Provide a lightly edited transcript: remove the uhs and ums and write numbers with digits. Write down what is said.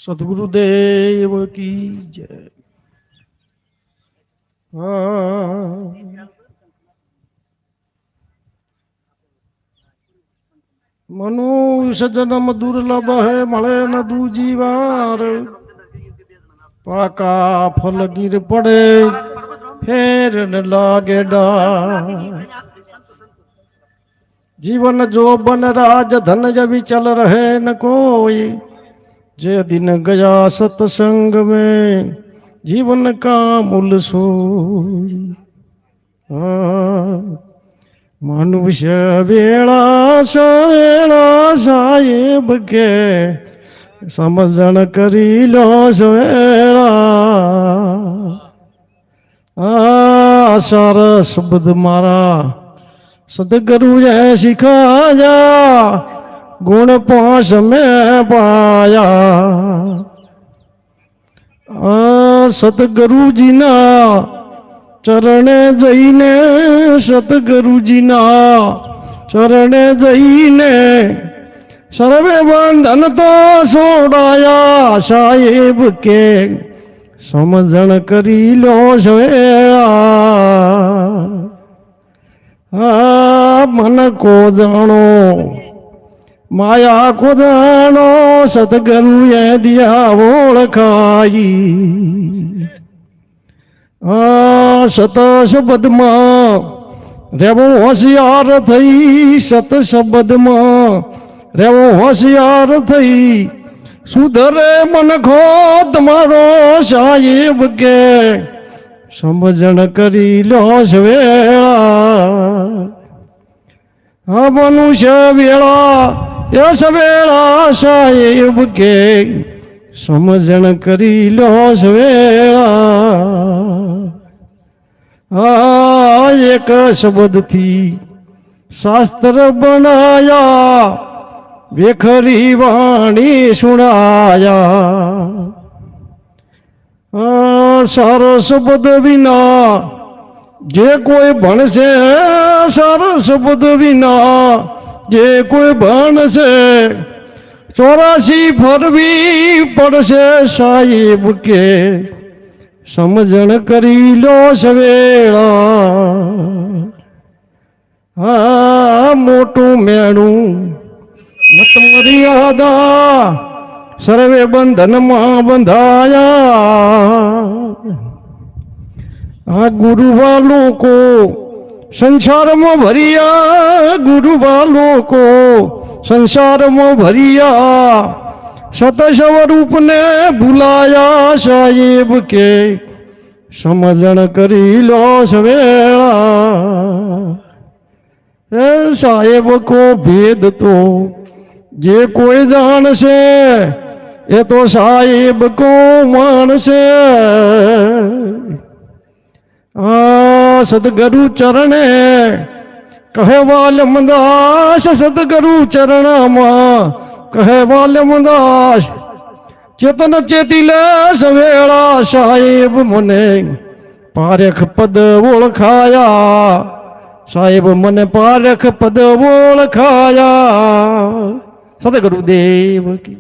સદગુરુદેવ કી જય. મનુષ્ય જન્મ દુર્લભ હે, મળે ન દૂજી વાર. પાકા ફલ ગીર પડે, ફેર ન લાગે ડાર. जीवन जो बन राज धन जब चल रहे न कोई, जे दिन गया सत्संग में जीवन का मूल सोई. मनुष्य वेला सवेला साहेब के समझण करी लो सवेला. सरस बुध मारा सदगुरु जय सिखाया, गुण पास में पाया. सतगुरु जी ना चरणे जईने, सतगुरु जी ना चरणे जईने सर्वे बंधन तो छोड़ाया. साहेब के समझण करी लो सवेला. मन को जानो माया को जानो, सतगुरु ये दिया ओळखाई. सत शब्द में रेवो होशियार थई, सत शब्द में रेवो होशियार थई. सुधरे मन खो तुम्हारो साहेब के समझण करी लो सवेला. मनुष्य वेला या सवेला साहेब के समझण करी लो सवेला. एक शब्द थी शास्त्र बनाया, वेखरी वाणी सुनाया. सरस पद विना जे कोई भणसे, सरस पद विना जे कोई भणसे 84 फरवी पड़से. साहेब के समझण करी लो सवेला. मोटू मेणू मत मर्यादा, सर्वे बंधन मां बंधाया. गुरु वालों को संसार में भरिया, गुरु वालों को संसार में भरिया. सत स्वरूप ने बुलाया. साहेब के समझण करी लो सवेला. साहेब को भेद तो जे कोई जान से, ये तो साहेब को मान से. सतगुरु चरणे कहे वालमदास, सतगुरु चरण मां कहे वालमदास. चेतन चेतिले सवेला. साहेब मने पारख पद ओळखाया, साहेब मने पारख पद ओळखाया. सतगुरुदेव की